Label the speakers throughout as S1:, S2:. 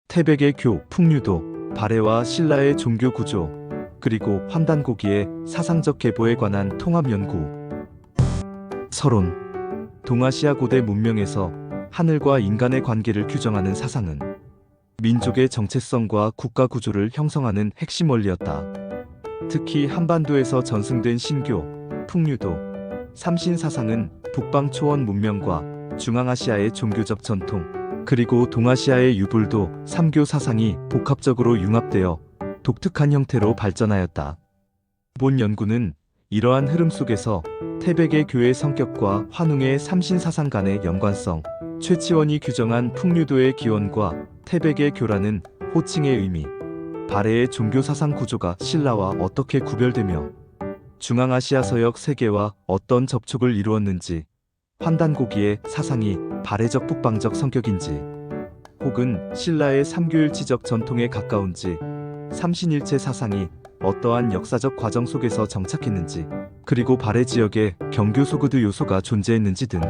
S1: 태백의 교, 풍류도, 발해와 신라의 종교 구조, 그리고 환단고기의 사상적 계보에 관한 통합 연구. 서론. 동아시아 고대 문명에서 하늘과 인간의 관계를 규정하는 사상은 민족의 정체성과 국가 구조를 형성하는 핵심 원리였다. 특히 한반도에서 전승된 신교, 풍류도, 삼신 사상은 북방 초원 문명과 중앙아시아의 종교적 전통, 그리고 동아시아의 유불도, 삼교 사상이 복합적으로 융합되어 독특한 형태로 발전하였다. 본 연구는 이러한 흐름 속에서 태백의 교의 성격과 환웅의 삼신 사상 간의 연관성, 최치원이 규정한 풍류도의 기원과 태백의 교라는 호칭의 의미, 발해의 종교 사상 구조가 신라와 어떻게 구별되며 중앙아시아 서역 세계와 어떤 접촉을 이루었는지, 환단고기의 사상이 발해적 북방적 성격인지, 혹은 신라의 삼교일치적 전통에 가까운지, 삼신일체 사상이 어떠한 역사적 과정 속에서 정착했는지, 그리고 발해 지역에 경교 소그드 요소가 존재했는지 등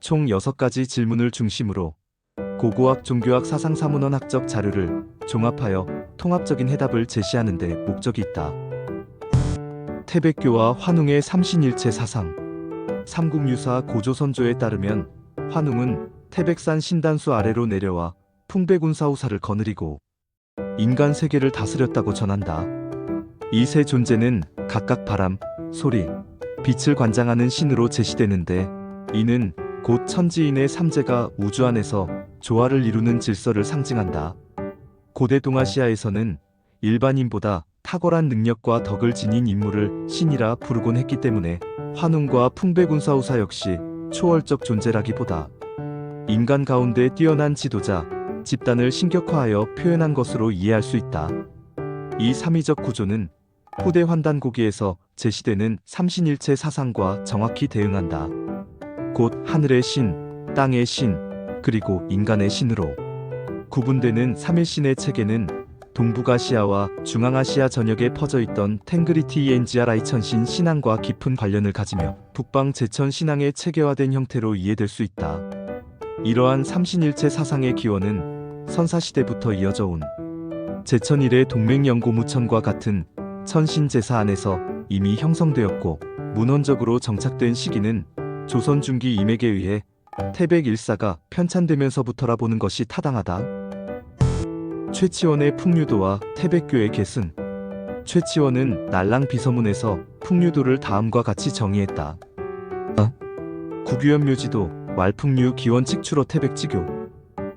S1: 총 6가지 질문을 중심으로 고고학 종교학 사상 사문헌학적 자료를 종합하여 통합적인 해답을 제시하는 데 목적이 있다. 태백교와 환웅의 삼신일체 사상. 삼국유사 고조선조에 따르면 환웅은 태백산 신단수 아래로 내려와 풍배군사우사를 거느리고 인간 세계를 다스렸다고 전한다. 이 세 존재는 각각 바람, 소리, 빛을 관장하는 신으로 제시되는데, 이는 곧 천지인의 삼재가 우주 안에서 조화를 이루는 질서를 상징한다. 고대 동아시아에서는 일반인보다 탁월한 능력과 덕을 지닌 인물을 신이라 부르곤 했기 때문에 환웅과 풍배군사우사 역시 초월적 존재라기보다 인간 가운데 뛰어난 지도자, 집단을 신격화하여 표현한 것으로 이해할 수 있다. 이 삼위적 구조는 후대 환단고기에서 제시되는 삼신일체 사상과 정확히 대응한다. 곧 하늘의 신, 땅의 신, 그리고 인간의 신으로 구분되는 삼일신의 체계는 동북아시아와 중앙아시아 전역에 퍼져있던 탱그리티 엔지아라이 천신 신앙과 깊은 관련을 가지며 북방 제천 신앙의 체계화된 형태로 이해될 수 있다. 이러한 삼신일체 사상의 기원은 선사시대부터 이어져 온 제천일의 동맹연고무천과 같은 천신제사 안에서 이미 형성되었고, 문헌적으로 정착된 시기는 조선 중기 임액에 의해 태백 일사가 편찬되면서부터라 보는 것이 타당하다. 최치원의 풍류도와 태백교의 계승. 최치원은 날랑 비서문에서 풍류도를 다음과 같이 정의했다. 구규현 묘지도, 왈풍류 기원 칙추로 태백지교.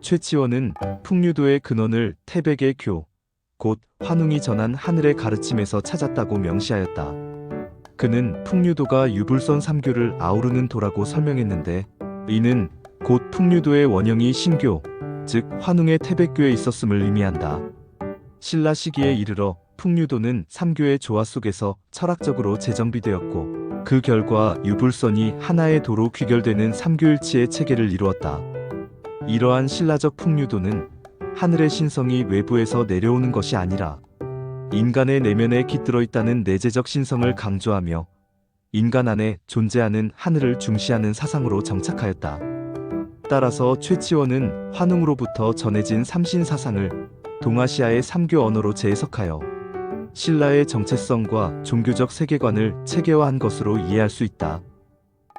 S1: 최치원은 풍류도의 근원을 태백의 교, 곧 환웅이 전한 하늘의 가르침에서 찾았다고 명시하였다. 그는 풍류도가 유불선 삼교를 아우르는 도라고 설명했는데, 이는 곧 풍류도의 원형이 신교, 즉 환웅의 태백교에 있었음을 의미한다. 신라 시기에 이르러 풍류도는 삼교의 조화 속에서 철학적으로 재정비되었고, 그 결과 유불선이 하나의 도로 귀결되는 삼교일치의 체계를 이루었다. 이러한 신라적 풍류도는 하늘의 신성이 외부에서 내려오는 것이 아니라 인간의 내면에 깃들어 있다는 내재적 신성을 강조하며 인간 안에 존재하는 하늘을 중시하는 사상으로 정착하였다. 따라서 최치원은 환웅으로부터 전해진 삼신 사상을 동아시아의 삼교 언어로 재해석하여 신라의 정체성과 종교적 세계관을 체계화한 것으로 이해할 수 있다.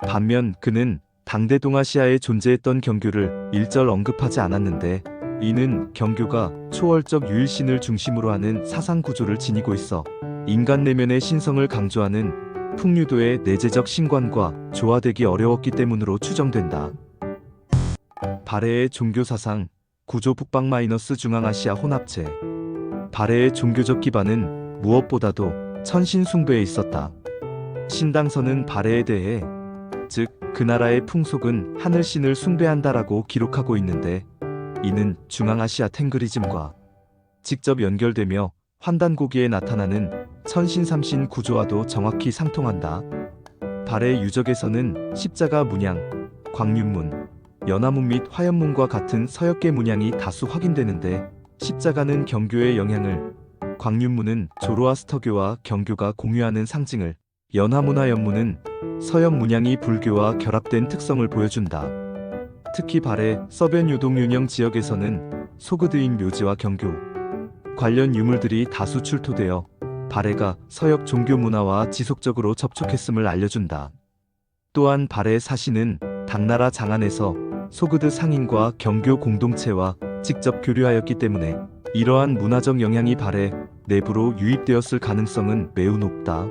S1: 반면 그는 당대 동아시아에 존재했던 경교를 일절 언급하지 않았는데, 이는 경교가 초월적 유일신을 중심으로 하는 사상 구조를 지니고 있어 인간 내면의 신성을 강조하는 풍류도의 내재적 신관과 조화되기 어려웠기 때문으로 추정된다. 발해의 종교사상, 구조 북방 마이너스 중앙아시아 혼합체. 발해의 종교적 기반은 무엇보다도 천신 숭배에 있었다. 신당서는 발해에 대해, 즉 그 나라의 풍속은 하늘신을 숭배한다라고 기록하고 있는데, 이는 중앙아시아 탱그리즘과 직접 연결되며 환단고기에 나타나는 천신삼신 구조와도 정확히 상통한다. 발해 유적에서는 십자가 문양, 광륜문, 연화문 및 화연문과 같은 서역계 문양이 다수 확인되는데, 십자가는 경교의 영향을, 광륜문은 조로아스터교와 경교가 공유하는 상징을, 연화문화 연문은 서역 문양이 불교와 결합된 특성을 보여준다. 특히 발해 서변 요동 윤영 지역에서는 소그드인 묘지와 경교 관련 유물들이 다수 출토되어 발해가 서역 종교 문화와 지속적으로 접촉했음을 알려준다. 또한 발해 사신은 당나라 장안에서 소그드 상인과 경교 공동체와 직접 교류하였기 때문에 이러한 문화적 영향이 발해 내부로 유입되었을 가능성은 매우 높다.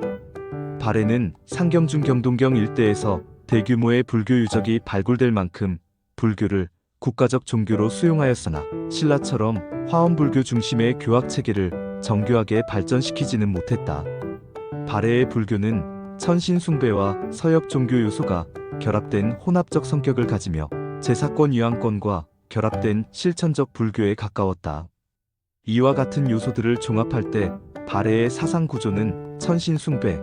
S1: 발해는 상경중 경동경 일대에서 대규모의 불교 유적이 발굴될 만큼 불교를 국가적 종교로 수용하였으나 신라처럼 화엄불교 중심의 교학 체계를 정교하게 발전시키지는 못했다. 발해의 불교는 천신숭배와 서역 종교 요소가 결합된 혼합적 성격을 가지며 제사권 위안권과 결합된 실천적 불교에 가까웠다. 이와 같은 요소들을 종합할 때 발해의 사상 구조는 천신숭배,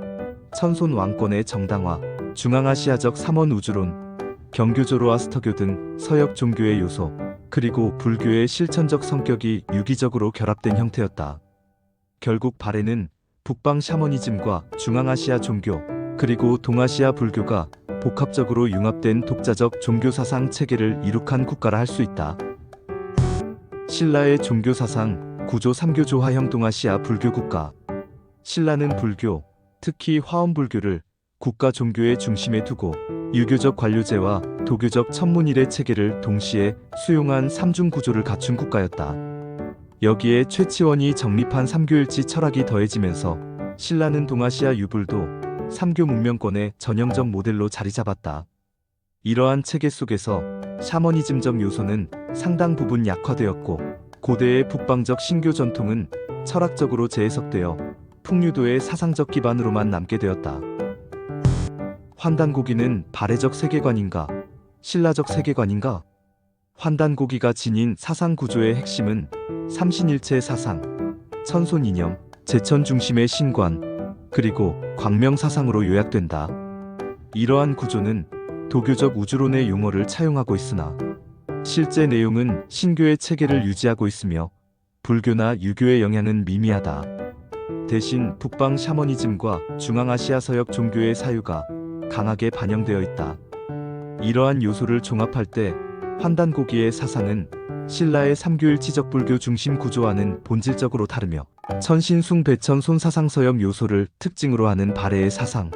S1: 천손 왕권의 정당화, 중앙아시아적 삼원 우주론, 경교 조로아스터교 등 서역 종교의 요소, 그리고 불교의 실천적 성격이 유기적으로 결합된 형태였다. 결국 발해는 북방 샤머니즘과 중앙아시아 종교, 그리고 동아시아 불교가 복합적으로 융합된 독자적 종교사상 체계를 이룩한 국가라 할 수 있다. 신라의 종교사상 구조 3교 조화형 동아시아 불교 국가. 신라는 불교, 특히 화엄불교를 국가 종교의 중심에 두고 유교적 관료제와 도교적 천문일의 체계를 동시에 수용한 삼중 구조를 갖춘 국가였다. 여기에 최치원이 정립한 삼교일치 철학이 더해지면서 신라는 동아시아 유불도 삼교 문명권의 전형적 모델로 자리 잡았다. 이러한 체계 속에서 샤머니즘적 요소는 상당 부분 약화되었고 고대의 북방적 신교 전통은 철학적으로 재해석되어 풍류도의 사상적 기반으로만 남게 되었다. 환단고기는 발해적 세계관인가? 신라적 세계관인가? 환단고기가 지닌 사상 구조의 핵심은 삼신일체 사상, 천손 이념, 제천 중심의 신관, 그리고 광명 사상으로 요약된다. 이러한 구조는 도교적 우주론의 용어를 차용하고 있으나 실제 내용은 신교의 체계를 유지하고 있으며 불교나 유교의 영향은 미미하다. 대신 북방 샤머니즘과 중앙아시아 서역 종교의 사유가 강하게 반영되어 있다. 이러한 요소를 종합할 때 환단고기의 사상은 신라의 삼교일치적 불교 중심 구조와는 본질적으로 다르며 천신숭배천손 사상서역 요소를 특징으로 하는 발해의 사상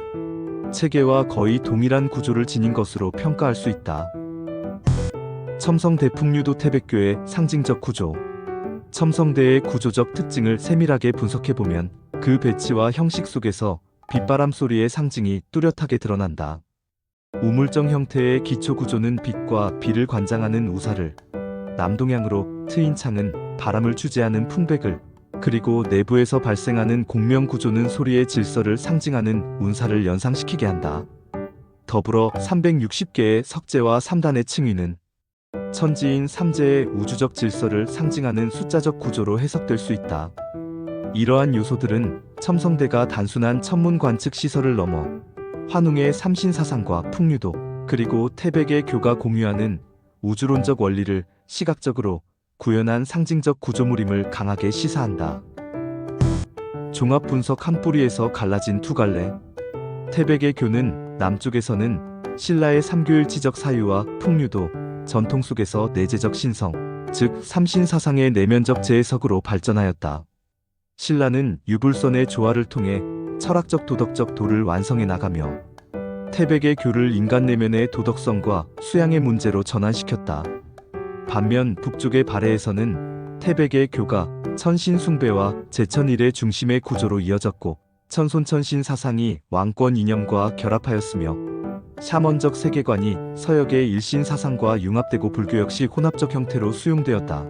S1: 체계와 거의 동일한 구조를 지닌 것으로 평가할 수 있다. 첨성대 풍류도 태백교의 상징적 구조. 첨성대의 구조적 특징을 세밀하게 분석해보면 그 배치와 형식 속에서 빗바람 소리의 상징이 뚜렷하게 드러난다. 우물정 형태의 기초 구조는 빛과 비를 관장하는 우사를, 남동향으로 트인 창은 바람을 주재하는 풍백을, 그리고 내부에서 발생하는 공명 구조는 소리의 질서를 상징하는 운사를 연상시키게 한다. 더불어 360개의 석재와 3단의 층위는 천지인 삼재의 우주적 질서를 상징하는 숫자적 구조로 해석될 수 있다. 이러한 요소들은 첨성대가 단순한 천문 관측 시설을 넘어 환웅의 삼신사상과 풍류도 그리고 태백의 교가 공유하는 우주론적 원리를 시각적으로 구현한 상징적 구조물임을 강하게 시사한다. 종합 분석 한 뿌리에서 갈라진 두 갈래. 태백의 교는 남쪽에서는 신라의 삼교일치적 사유와 풍류도, 전통 속에서 내재적 신성, 즉 삼신사상의 내면적 재해석으로 발전하였다. 신라는 유불선의 조화를 통해 철학적 도덕적 도를 완성해 나가며 태백의 교를 인간 내면의 도덕성과 수양의 문제로 전환시켰다. 반면 북쪽의 발해에서는 태백의 교가 천신숭배와 제천일의 중심의 구조로 이어졌고 천손천신 사상이 왕권 이념과 결합하였으며 샤먼적 세계관이 서역의 일신 사상과 융합되고 불교 역시 혼합적 형태로 수용되었다.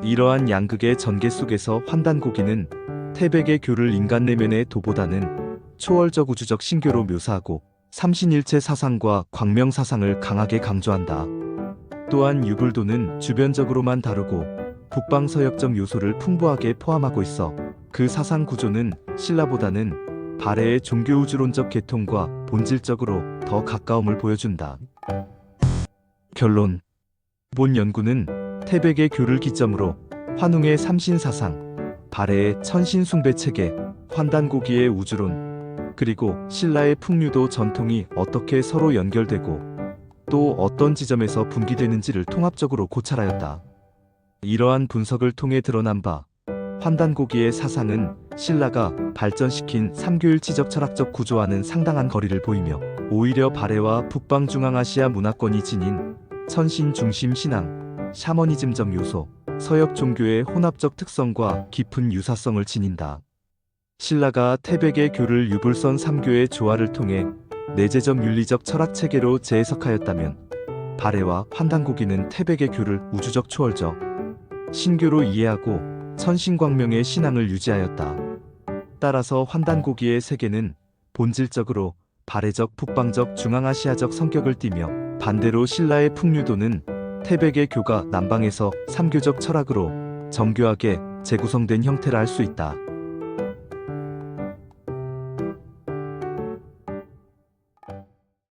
S1: 이러한 양극의 전개 속에서 환단고기는 태백의 교를 인간 내면의 도보다는 초월적 우주적 신교로 묘사하고 삼신일체 사상과 광명 사상을 강하게 강조한다. 또한 유불도는 주변적으로만 다루고 북방서역적 요소를 풍부하게 포함하고 있어 그 사상 구조는 신라보다는 발해의 종교우주론적 계통과 본질적으로 더 가까움을 보여준다. 결론. 본 연구는 태백의 교를 기점으로 환웅의 삼신사상, 발해의 천신숭배 체계, 환단고기의 우주론, 그리고 신라의 풍류도 전통이 어떻게 서로 연결되고 또 어떤 지점에서 분기되는지를 통합적으로 고찰하였다. 이러한 분석을 통해 드러난 바 환단고기의 사상은 신라가 발전시킨 삼교일치적 철학적 구조와는 상당한 거리를 보이며 오히려 발해와 북방 중앙아시아 문화권이 지닌 천신 중심 신앙, 샤머니즘적 요소, 서역 종교의 혼합적 특성과 깊은 유사성을 지닌다. 신라가 태백의 교를 유불선 삼교의 조화를 통해 내재적 윤리적 철학 체계로 재해석하였다면 발해와 환단고기는 태백의 교를 우주적 초월적 신교로 이해하고 천신광명의 신앙을 유지하였다. 따라서 환단고기의 세계는 본질적으로 발해적 북방적 중앙아시아적 성격을 띠며 반대로 신라의 풍류도는 태백의 교가 남방에서 삼교적 철학으로 정교하게 재구성된 형태라 할 수 있다.